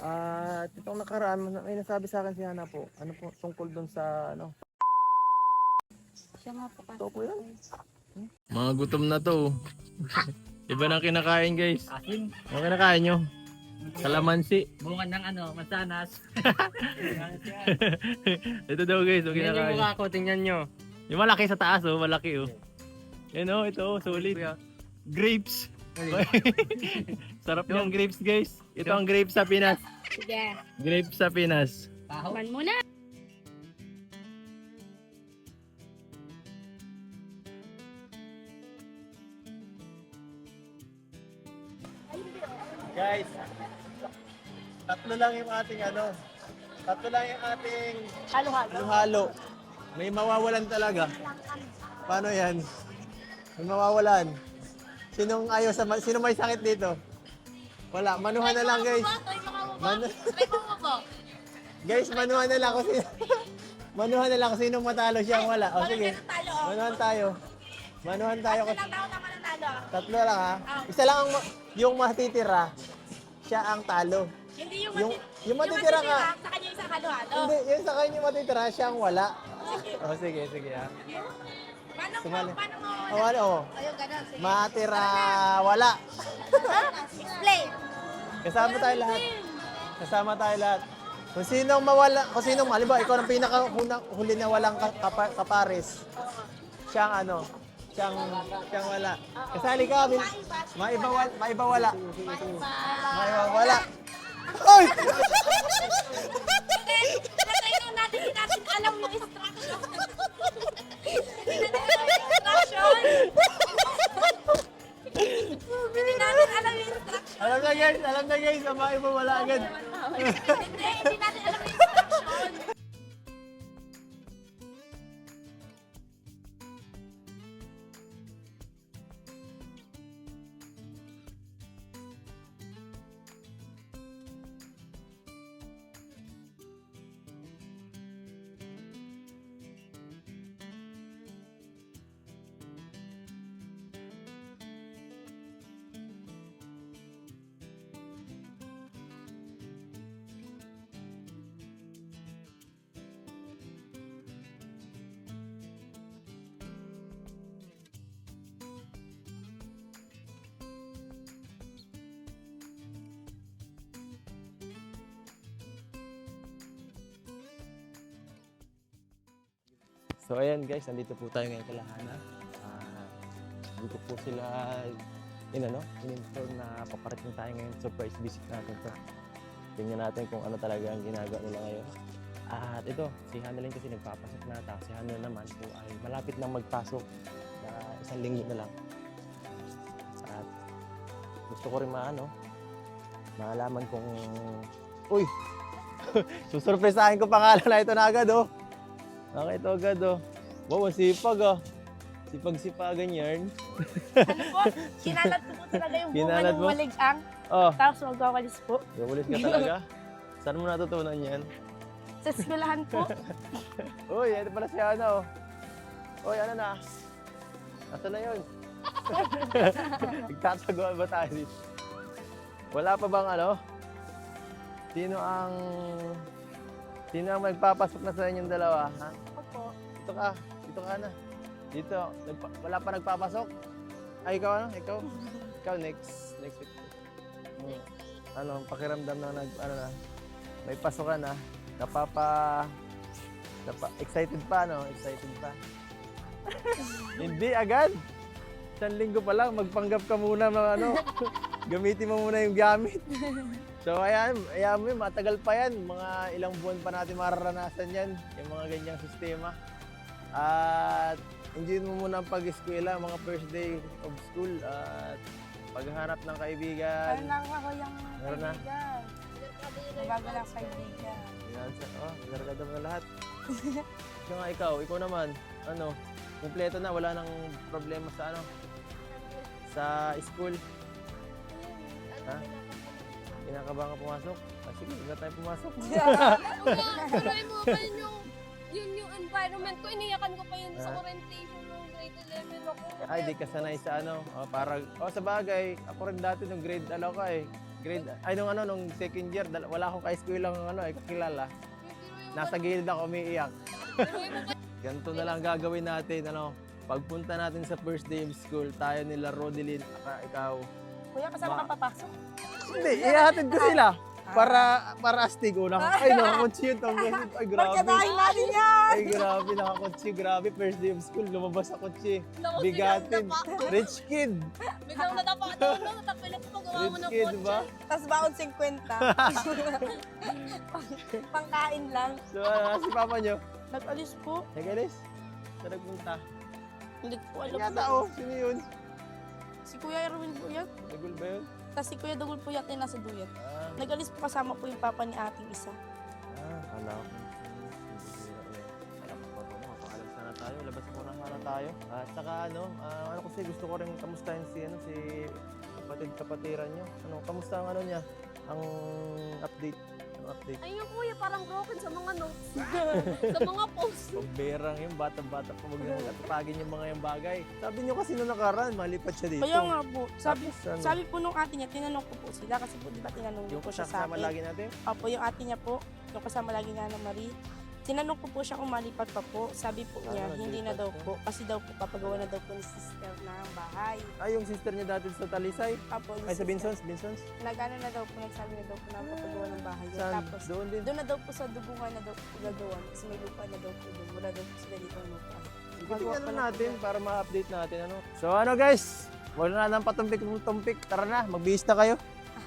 At itong nakaraan, may nasabi sa akin si Hana po, ano po, tungkol doon sa, ano, Siya nga po kasi. ito po yan. Mga gutom na to. Iba na kinakain guys. Asin. Ano kinakain nyo? Kalamansi. Bunga ng mansanas. Ito daw guys, yung Tingnan yung kinakain. mukha ko, tingnan nyo. Yung malaki sa taas oh, malaki oh. Yan oh, ito oh, solid. Grapes. Sarap yung grapes guys. Ito ang grapes sa Pinas. Sige. Grapes sa Pinas. Paho. Man muna. Guys, tatlo lang yung ating ano. Tatlo lang yung ating halo-halo. May mawawalan talaga. Paano yan? May mawawalan. Sino may sakit dito? Wala, manuhan na lang guys. Guys, manuhan na lang kung sino. Manuhan na lang kung sino matalo siya ang wala. O sige. Manuhan tayo. Manuhan tayo kasi. Tatlo lang ha. Isa lang ang yung matitira. Siya ang talo. Hindi Yung matitira nga. sa kanya isang halo-halo. Hindi, yung sa kanya matitira, siya ang wala. O sige, sige ha. Sumali. Paano mo? O ano? Ayun, ganun. Sige. Matira, wala. Explain. Kasama tayo lahat. Kasama tayo lahat. Kung sinong mawala, kung sinong, halimbawa, ikaw ang pinaka-huli na walang kapares. Siyang ano, siyang wala. Kasali ka, maibawala. Maibawala. Oy! Natry lang natin, hindi natin alam yung instruction. Hindi natin alam yung instruction. Hindi natin alam yung instruction. Alam na guys, ang maibawala agad. Hindi natin alam yung instruction. So ayan guys, nandito po tayo ngayon kay Hana. Dito po sila in-inform na paparating tayo ngayon. Surprise visit natin to. Tingnan natin kung ano talaga ang ginagawa nila ngayon. At ito, si Hana lang kasi nagpapasok na ata. Si Hana naman po ay malapit na magpasok na isang linggo na lang. At gusto ko rin malaman kung... Uy! Susurpresahin ko pangalan na ito na agad oh. Okay, ito agad oh. Wow, sipag oh. Sipag-sipagan yarn. Ano po? Kinalat ko po talaga yung bunga Kinalat ng mo? maligang. Oh, Tapos magwawalis po. ulit ka talaga. Saan mo natutunan yan? Sa eskwelahan po. Uy, ito pala si Hana oh. Uy, ano na? Nasaan na yun? Nagtataguan ba tayo dito? Wala pa bang ano? Sino ang magpapasok na sa inyong dalawa, ha? Opo. Dito ka na. Dito, wala pa nagpapasok? Ay, ikaw ano? Ikaw next week. Ano, pakiramdam na may pasokan na. Excited pa, no? Excited pa. Hindi agad. Isang linggo pa lang, magpanggap ka muna ng gamitin mo muna yung gamit. So ayan mo, matagal pa yan. Mga ilang buwan pa natin mararanasan yan. Yung mga ganyang sistema. At enjoy mo muna ang pag-eskwela, mga first day of school. At paghanap ng kaibigan. Meron lang ako yung Meron na? kaibigan. Bago lang kaibigan. Gargada mo na lahat. So nga ikaw naman, kumpleto na, wala nang problema sa school. Ha? Kinakabahan ka pumasok? Sige, huwag na tayo pumasok. Sabi mo pa yung environment ko, iniyakan ko pa yun sa orientation ng grade 11 ako. Ay, di ka sanay sa sa bagay, ako rin dati nung grade, grade, ay nung ano, nung second year, wala akong ka-school lang ano, kakilala. Nasa gilid ako umiiyak. Ganito na lang gagawin natin, ano, pagpunta natin sa first day of school, tayo nila Rodeline, ikaw. Kuya, kasama kang papasok. Hindi, ihatid ko sila. Para astig una. Ay, nakakotsi yun. Ay, grabe. Pagkadahin natin yan! Ay, grabe, nakakotsi. Grabe, first day of school, lumabas sa kotsi. Bigatin. Rich kid. Biglang nadapa daw, no? Tapilap ko gawa mo Rich ng kid, kotse. ba? Tapos baon 50. Pangkain lang. So, si papa nyo, Nag-alis po. nag-alis? Saan nagpunta? Hindi ko alam. Ang yata, oh. Sino yun? Si Kuya Erwin po yan. Nagul ba yun? Tapos si Kuya Dugul po yata yung nasa duyan. Ah, Nag-alis po kasama po yung papa ni ating isa. Kala ko. Mapaalam sana tayo. Labas muna sana tayo. At saka ano kasi gusto ko rin kamustahin si kapatiran niyo. Ano, kamusta ang ano niya? Ang update. Ayun kuya, parang broken sa mga notes. sa mga posts. Pagberang yung bata-bata pa magtatagin yung mga yung bagay. Sabi niyo kasi nung nakaraan, malipat siya dito. Kaya nga po, Tapos, ano, sabi po nung ate niya, tinanong ko po sila kasi po di ba tinanong yung ko siya sa kasama akin. lagi natin? Opo, yung ate niya po, yung kasama lagi niya na Marie. Tinanong ko po siya kung malipat pa po. Sabi po niya, Ah, hindi na naglipat daw siya. po. Kasi daw po papagawa na daw po ni sister na ang bahay. Yung sister niya dati sa Talisay. Opo, yung Ay, sa sister. Binsons? Nagano na daw po, nagsabi na daw po na papagawa ng bahay. yun. Saan? Tapos, Doon din. doon na daw po sa dubungan na daw po gagawa. Kasi may lupa na daw po doon. Wala daw po sila dito ng lupa. Tingnan na natin para ma-update natin. Ano. So ano guys, wala na ng patumpik-tumpik. Tara na, magbihis na kayo.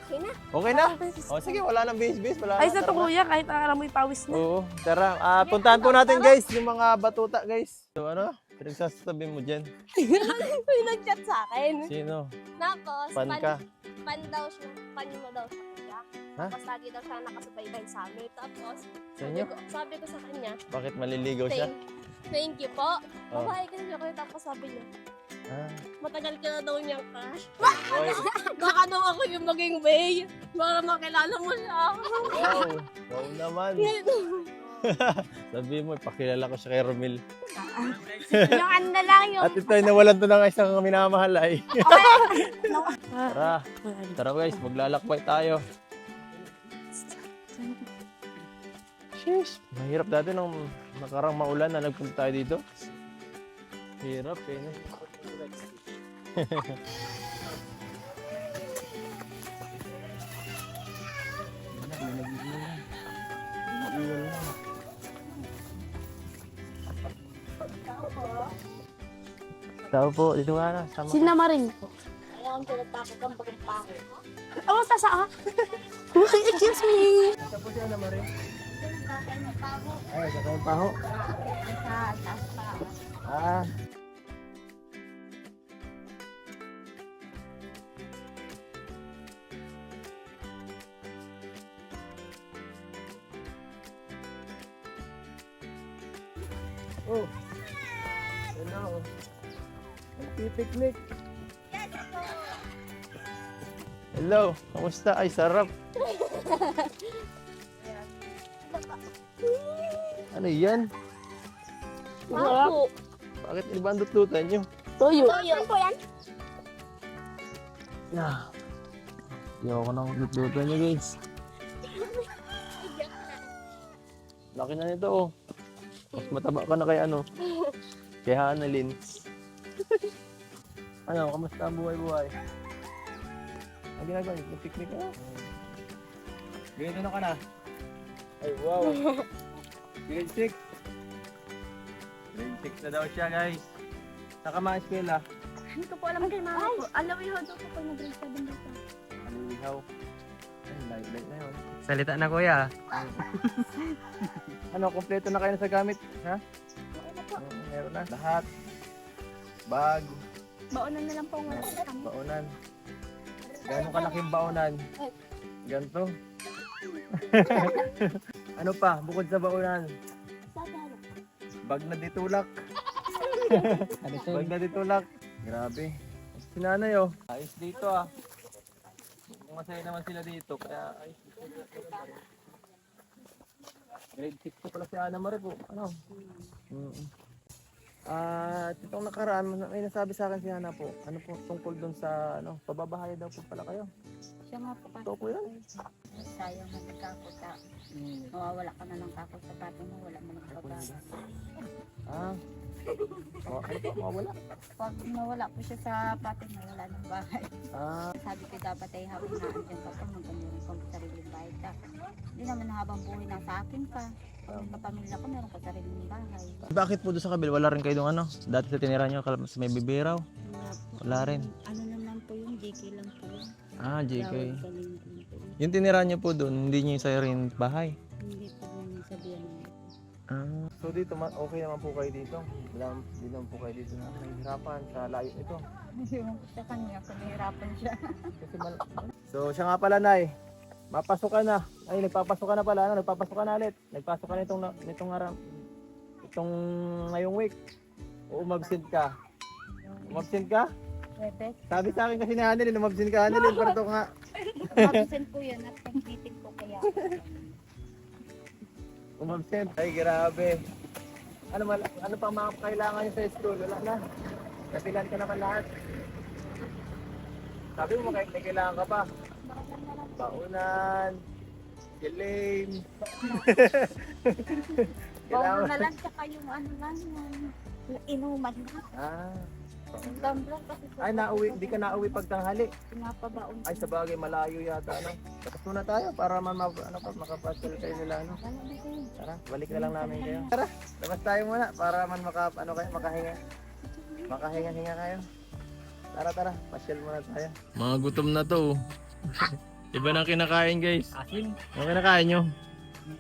Okay na. Okay na? O sige, wala nang bihis-bihis. Wala Ay, na, sa to tara na. kuya, kahit ang amoy pawis na. Oo, tara. Puntahan po natin guys, yung mga batuta guys. So ano, pinagsasabi mo dyan? May nag-chat sa akin. Sino? Tapos, Pan ka? pan daw siya. Pan mo daw sa kanya. Ha? Tapos lagi daw siya nakasubaybay sa amin. Tapos, Sa inyo? sabi ko sa kanya, Bakit maliligaw siya? thank you po. Oh. Babae ka na siya. Tapos sabi niya, Ah, matagal ka na daw niyang crush. boy. Baka daw ako yung maging bay. Baka makilala mo siya. Wow, wow naman. Sabi mo, ipakilala ko siya kay Romel. yung ano na lang yung... At ito ay nawalan to ng isang minamahal ay. Tara, tara guys, maglalakbay tayo. Sheesh, mahirap dati nung nakarang maulan na nagpunta tayo dito. Hirap eh. Tao po, dito ka na. Sama. Sinamarin ko. Ayaw ang pinatakot ang pagpako. Oh, tasa ah. Excuse me. Ito po siya naman rin. Ay, kakawang paho. Ah. Oh. Hello. Nagpipiknik. Hello, kamusta? Ay, sarap. Ano yan? Ako. Bakit ibang dutlutan nyo? Tuyo. Tuyo po yan. Yeah. Ayoko nang dutlutan nyo, guys. Laki na nito, oh. Mas mataba ka na kay ano. Kay Hanalyn. Ano, kamusta ang buhay-buhay? Ang ginagawa niyo? Nag-picnic ka na? Grade ano ka na? Ay, wow! Grade 6? Grade 6 na daw siya, guys. Saka mga eskwela. Hindi ko po alam kay mama ko. Alam mo daw ko pag nag-grade 7 dito. Alihaw. Ay, light na yun. Salita na kuya. Ano, kompleto na kayo sa gamit? Ha? Meron na. Lahat. Bag. Baonan na lang po ang wala sa kami. Baonan. Gano'ng kalaking baonan? Ganito. Ano pa, bukod sa baonan? Bag na ditulak. Bag na ditulak. Grabe. Si nanay oh. Ayos dito ah. Masaya naman sila dito. Kaya ayos dito. Grade 6 ko pala si Ana Marie po. Ano? At itong nakaraan, may nasabi sa akin si Hana po, ano po, tungkol doon sa, ano, pababahay daw po pala kayo. Siya nga po kasi. Totoo po yun? Sayang na nagkakuta. Mawawala ka na ng kakot sa pati mo, wala mo ng trabaho. Ah, ano po, mawala? Pag nawala po siya sa pati mo, wala ng bahay. Ah, Sabi ko dapat ay habang naandyan ka pa, magkameron ka sa sariling bahay ka. Hindi naman habang buhay na sa akin pa. Kapamilya ko, meron ka sariling bahay. bakit po doon sa kabila, wala rin kayo doon ano? Dati sa tinira nyo, sa may bibiraw? Wala rin. Ano naman po yung JK lang po yun. Ah, JK. Lawag galing din po. Yung tinira nyo po doon, hindi nyo yung sa rin bahay? Hindi po yung sabihan mo. Ah. So dito, okay naman po kayo dito? Hindi naman po kayo dito na nahihirapan sa layo ito? Yung sa kanya, kung nahirapan siya. Kasi so siya nga pala, Nay. Mapasok ka na. Ay, nagpapasok ka na pala. Ano? Nagpapasok ka na ulit. Nagpasok ka na itong ngayong week. O umabsent ka. Umabsent ka? Pwede. Sabi sa akin kasi ni Hanelin, umabsent ka, Hanelin. Pero ito nga. Mabusend po yun at nag-meeting po kaya. Umabsent. Ay, grabe. Ano pa mga kailangan niyo sa school? Wala na. Napilan ka naman lahat. Sabi mo, may kailangan ka pa. Baunan, kilim. Bago na lang tsaka yung ano lang yung inuman na. Ah. Yung tumbler kasi Ay, hindi ka nauwi pag tanghali. pinapabaon. Ay, sa bagay, malayo yata. Ano? Tapos muna tayo para makapasal kayo nila. Ano? Wala na kayo. Tara, balik na lang namin kayo. Tara, labas tayo muna para makahinga. Makahinga-hinga kayo. Tara, pasyal muna tayo. Mga gutom na to. Iba na kinakain, guys. Asin. Ano kinakain nyo?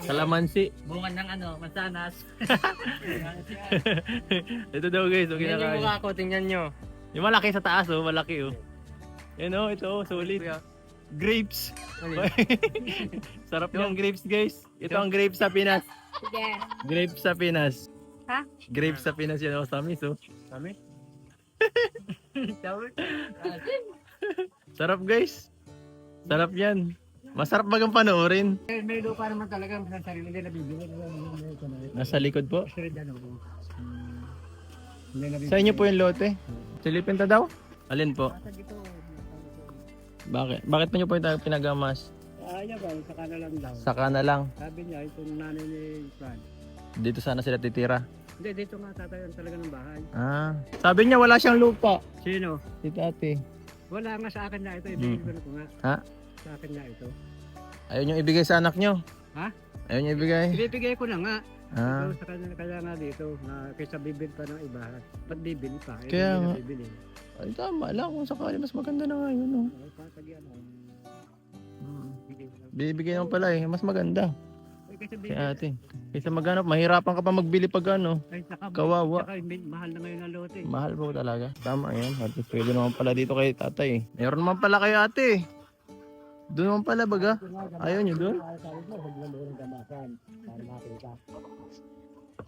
Kalamansi. Bunga ng mansanas. Ito daw, guys. Yung Tingnan yung kinakain. mukha ko, tingnan nyo. Yung malaki sa taas, oh. Malaki, oh. Yan, oh. Ito, oh. Solid. Grapes. Sarap yung grapes, guys. Ito ang grapes sa Pinas. Sige. Grapes sa Pinas. Ha? Grapes sa Pinas yan, oh. Samis, oh. Kami? Sabi? Sarap, guys. Sarap yan. Masarap bagang panoorin. May lupa naman talaga sa sarili nila bibili. Nasa likod po. Hindi Sa inyo po yung lote. Silipin ta daw? Alin po? dito. Bakit? Bakit pa nyo po yung pinagamas? Ayaw ba, saka na lang daw. Saka na lang. Sabi niya, itong nanay ni Fran. Dito sana sila titira. Hindi, dito nga tatayan talaga ng bahay. Ah. Sabi niya wala siyang lupa. Sino? Si ate. Wala nga sa akin na ito, ibigay ko nga. Ha? Sa akin na ito. Ayaw niyo ibigay sa anak nyo? Ha? Ayaw niyo ibigay? Ibibigay ko na nga. Ah. Ito sa kanya kaya nga dito, na kaysa bibili pa ng iba. Ba't bibili pa? Eh, Kaya hindi nga. na bibili. Ay, tama lang. Kung sakali mas maganda na nga yun. Oh. Ay, patagyan mo. Bigay ko lang. Bibigay naman pala eh. Mas maganda. Ay, kasi Si bibili. ate. Kaysa maghanap, mahirapan ka pa magbili pag ano. Ay, saka, Kawawa. saka mahal na ngayon ang lote. Mahal po talaga. Tama yan. At least pwede naman pala dito kay tatay. Meron naman pala kayo ate. Doon naman pala baga. Ayaw nyo doon?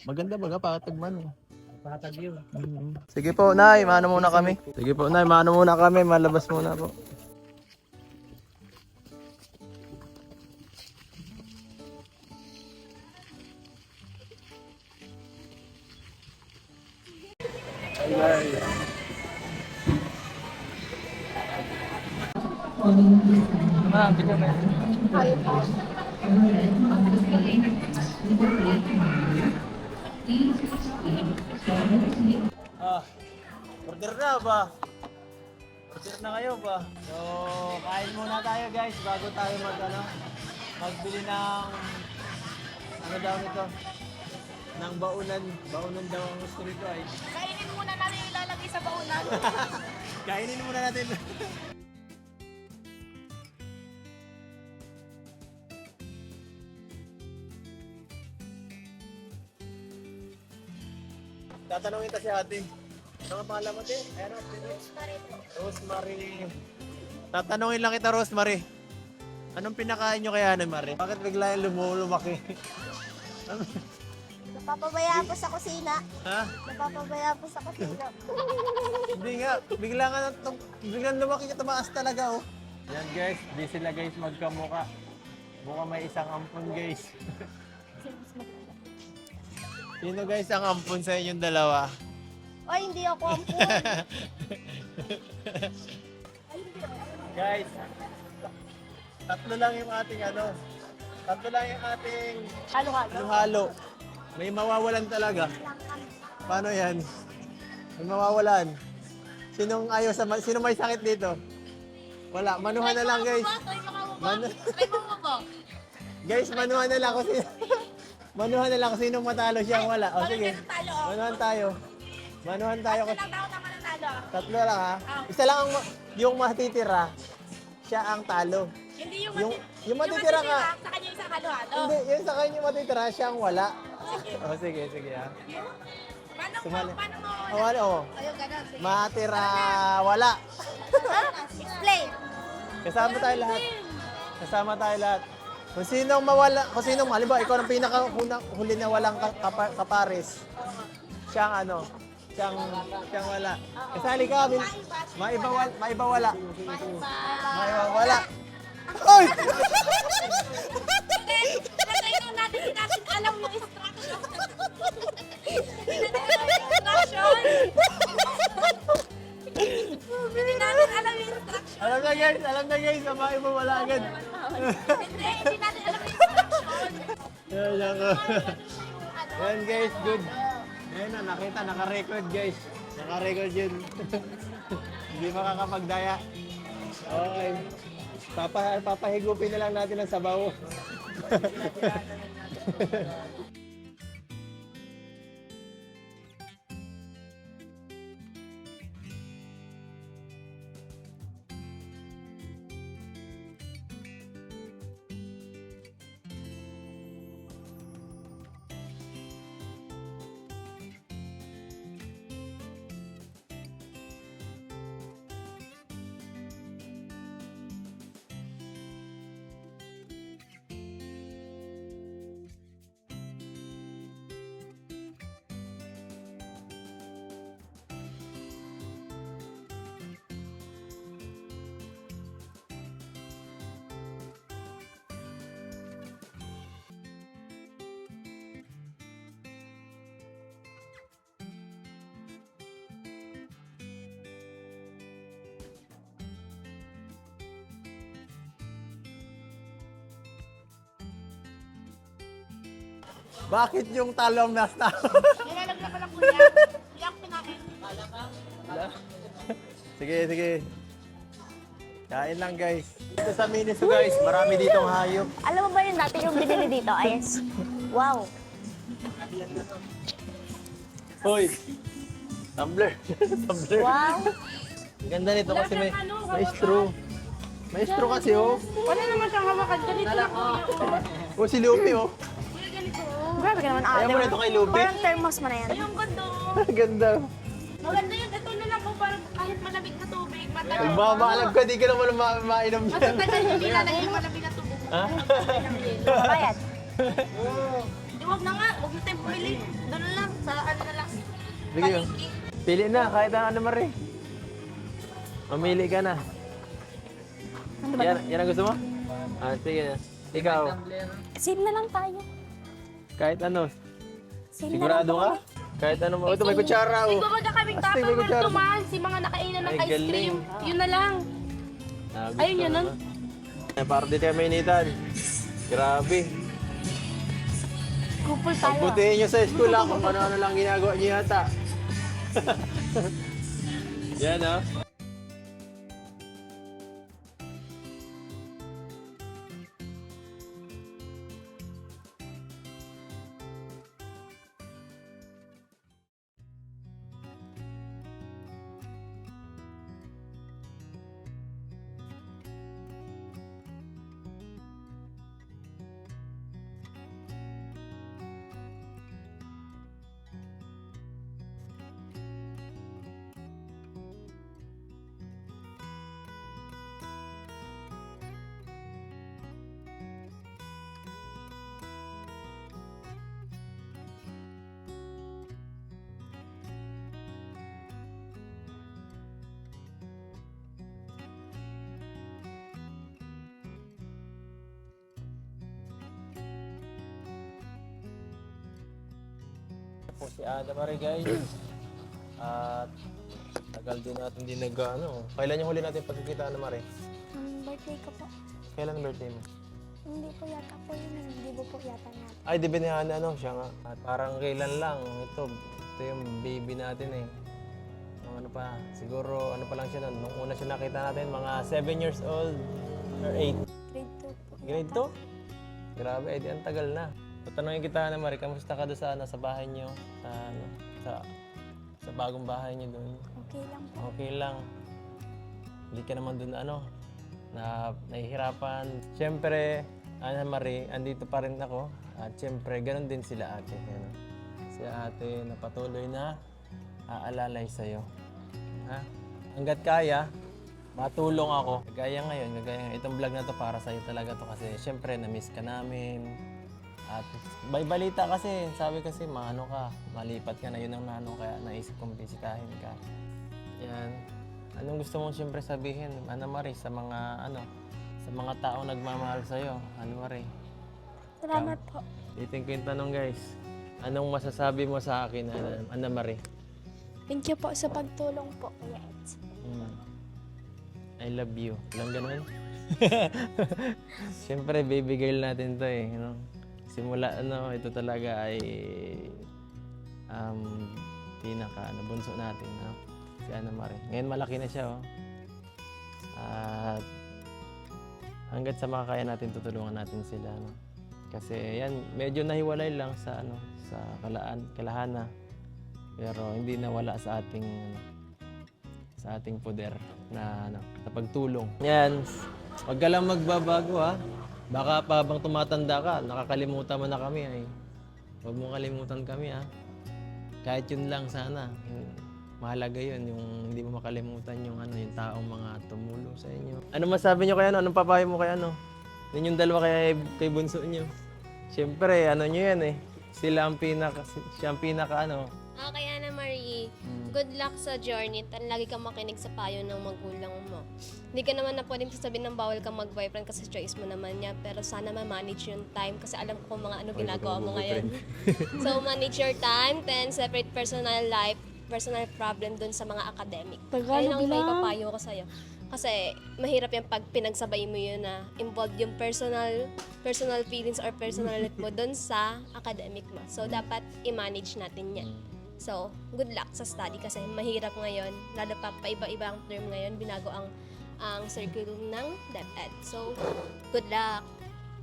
Maganda baga, patagman. Patag yun. Sige po, Nay, maano muna kami. Sige po, Nay, maano muna kami. Malabas muna po. Order na ba? Order na kayo ba? So, kain muna tayo guys bago tayo magbili ng ano daw nito? Ng baunan. Baunan daw ang gusto nito ay. Kainin muna namin yung ilalagay sa baunan. Kainin muna natin. Tatanungin ta si ate. Ano ang pangalan mo din? Ano? Rosemary. Tatanungin lang kita, Rosemary. Anong pinakain nyo kay Ana Marie? Bakit bigla yung lumaki? Napapabayaan po sa kusina. Ha? Napapabayaan po sa kusina. Hindi nga. Biglang lumaki ka, tumaas talaga oh. Yan guys, di sila guys magkamuka. Mukhang may isang ampun guys. Sino guys ang ampun sa inyong dalawa? Ay, hindi ako ampun. Guys, tatlo lang yung ating tatlo lang yung ating halo-halo. May mawawalan talaga. Paano yan? May mawawalan. Sino may sakit dito? Wala, manuhan na lang guys. Guys, manuhan na lang kung sino. Manuhan na lang kung sinong matalo siyang wala. O sige. Manuhan tayo. Manuhan tayo. Tatlo lang ha. Isa lang yung matitira. Siya ang talo. Hindi Yung matitira ka. sa kanya isang halo-halo. Hindi, yung sa kanya matitira, siya ang wala. O sige ha. Sumali. Paano mo? Wala o. Ayun, ganun. Sige. Matira, wala. Explain. Kasama tayo lahat. Kasama tayo lahat. Kung sinong mawala, halimbawa, ikaw ang pinaka-huli na walang kapares. Siyang siyang wala. Kasali ka, maibawala. Maibawala. Oy! Kasi ikaw natin alam yung instruction. Hindi natin alam yung instruction. Hindi natin alam yung instruction. Alam na guys, maibawala agad. Hindi natin alam yung instruction. Yan guys, good. Ayan na, nakita, naka-record guys. Naka-record yun. Hindi makakapagdaya. Okay. Papahigupin na lang natin ang sabaw. Bakit yung talong nasa? Nilalagyan ko lang po yan. Hindi ako pinakin. Sige. Kain lang guys. Dito sa Miniso guys, marami ditong hayop. Alam mo ba yun dati yung binili dito? Ayos. Wow. Hoy! Tumbler. Tumbler. Wow. Ganda nito kasi may straw. May straw kasi oh. Wala naman siyang hawakan. Ganito lang po. Oh, si Lupi oh. Kuya, ganito. Grabe ka naman, ate. Ayaw mo na ito kay Lupi. Parang thermos mo na yan. Ay, ang ganda. Ganda. Maganda yun. Ito na lang po. Parang kahit malamig na tubig. Matagal. Magmamaalam ka, di ka naman mainom Mas dyan. tagal hindi lalagay yung malamig na tubig. Ha? Bayad. Di, wag na nga. Huwag na tayo bumili. Doon na lang. Sa ano na lang. Sige oh. Pili na, kahit ang ano mare. Mamili ka na. Yan ang gusto mo? Ah, sige na. Ikaw, Same na lang tayo. kahit ano. Same Sigurado na ka? lang Kahit ano mo. Ito may kutsara oh. Siguro ka kaming Asti, may Tupperware kutsara. tumahan. Si mga nakainan ng Ay, ice galing. cream. Yun na lang. Ah, gusto Ayun yun, mo nun. ba? Para di tayo mainitan. Grabe. Couple tayo. Pagbutihin nyo sa school lang kung ano-ano lang ginagawa nyo yata. Yan ah. Po si Ada Marie guys. At tagal din natin din nag-ano. Kailan yung huli natin pagkikita na Mare? Birthday ko po. Kailan ang birthday mo? Hindi po yata po yun. Hindi po yata natin. Ay, di binihan ano siya nga. At parang kailan lang. Ito yung baby natin eh. Nung ano pa, siguro ano pa lang siya nun. Nung una siya nakita natin, mga 7 years old or 8. Grade 2 po. Grade 2? Grabe, eh di ang tagal na. Tatanungin kita na Mari, kamusta ka doon sa, sa bahay niyo? Sa, ano, sa bagong bahay niyo doon? Okay lang po. Okay lang. Hindi ka naman doon ano, na nahihirapan. Siyempre, Ana Marie, andito pa rin ako. At siyempre, ganun din sila ate. Ano? Si ate na patuloy na aalalay sa'yo. Ha? Hanggat kaya, matulong ako. Kagaya ngayon, itong vlog na to para sa'yo talaga to kasi siyempre, na-miss ka namin. At may balita kasi, sabi kasi, maano ka, malipat ka na yun ang nano, kaya naisip kong bisitahin ka. Yan. Anong gusto mong siyempre sabihin, Ana Marie, sa mga ano, sa mga taong nagmamahal sa'yo, Ana Marie? Salamat po. Itin ko yung tanong guys. Anong masasabi mo sa akin, Ana Marie? Thank you po sa pagtulong po, Kuya Eds. I love you. Lang ganun? Siyempre, baby girl natin to eh. You know? Simula, ano, ito talaga ay bunso natin. No? Si Ana Marie. Ngayon malaki na siya. Oh. At hanggat sa makakaya natin, tutulungan natin sila. No? Kasi yan, medyo nahiwalay lang sa ano, sa kalahana. Pero hindi nawala sa ating poder na ano, sa pagtulong. Yan, wag ka lang magbabago ha. Baka pa habang tumatanda ka, nakakalimutan mo na kami ay. Huwag mo kalimutan kami ha. Kahit yun lang sana. Mahalaga yun, yung hindi mo makalimutan yung ano, yung taong mga tumulong sa inyo. Ano masabi nyo kay ano? Anong papayo mo kay ano? Yun yung dalawa kay bunso nyo. Siyempre, ano nyo yan eh. Siya ang pinaka ano. Okay, Ana Marie. Good luck sa journey. Lagi kang makinig sa payo ng magulang mo. Hindi ka naman na pwedeng sasabihin ng bawal kang mag-boyfriend kasi choice mo naman yan. Pero sana ma-manage yung time kasi alam ko kung mga ano ginagawa mo ngayon. So, manage your time, then separate personal life, personal problem dun sa mga academic. Ayun ang may papayo ko sa'yo. Kasi mahirap yung pag pinagsabay mo yun na involved yung personal feelings or personal life mo dun sa academic mo. So, dapat i-manage natin yan. So, good luck sa study kasi mahirap ngayon. Lalo pa iba-iba ang term ngayon. Binago ang curriculum ng DepEd. So, good luck.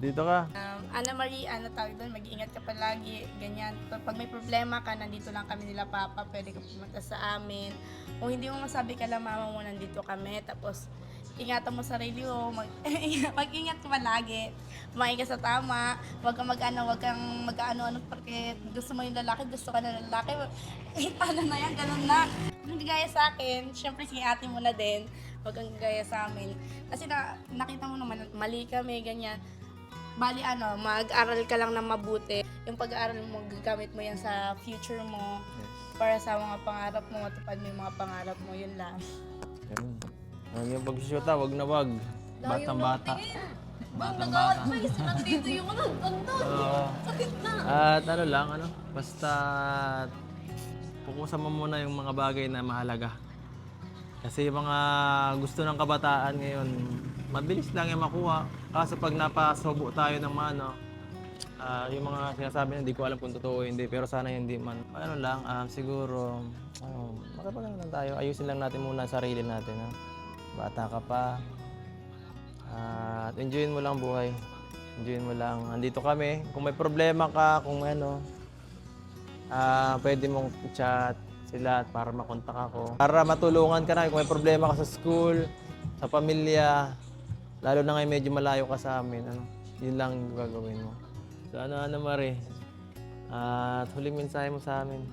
Dito ka. Ana Marie, tawag doon, mag-iingat ka palagi, ganyan. Pag may problema ka, nandito lang kami nila Papa, pwede ka pumunta sa amin. Kung hindi mo masabi ka lang mama mo, nandito kami. Tapos, ingatan mo sarili mo, mag-ingat ka palagi. Kumain ka sa tama, huwag kang mag-ano-ano, porque gusto mo yung lalaki, gusto ka na lalaki. Ano na yan, ganun na. Hindi gaya sa akin, syempre si ate mo na din, huwag kang gaya sa amin. Kasi nakita mo naman, mali kami, ganyan. Bali mag-aral ka lang na mabuti. Yung pag-aaral mo, gagamit mo yan sa future mo. Para sa mga pangarap mo, matupad mo yung mga pangarap mo, yun lang. Ganun. Yung pagsusyota, wag na wag. Batang-bata. Nagawad pa isa nandito yung sakit na. At ano lang, basta pukusan mo muna yung mga bagay na mahalaga. Kasi yung mga gusto ng kabataan ngayon, mabilis lang yung makuha. Kaso pag napasubo tayo ng yung mga sinasabi na hindi ko alam kung totoo o hindi, pero sana hindi man. Ano lang, siguro, makapag lang tayo. Ayusin lang natin muna ang sarili natin. Ha? Bata ka pa. At enjoyin mo lang buhay. Enjoyin mo lang. Andito kami. Kung may problema ka, kung may pwede mong chat sila para makontak ako. Para matulungan ka na kung may problema ka sa school, sa pamilya, lalo na ngayon medyo malayo ka sa amin. Yun lang yung gagawin mo. So Ana Marie, at huling mensahe mo sa amin,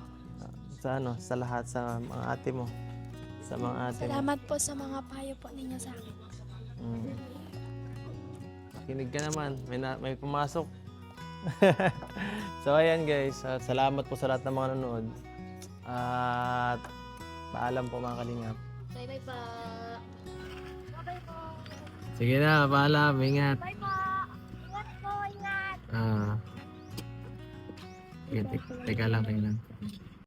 sa lahat, sa mga ate mo. Sa mga ate mo. Salamat po sa mga payo po ninyo sa akin. Kinig ka naman, may pumasok. So ayan guys, salamat po sa lahat ng mga nanonood. At paalam po mga kalingap. Bye-bye pa. Bye po. Sige na, paalam, ingat. Bye po. Ingat po, ingat. Teka lang.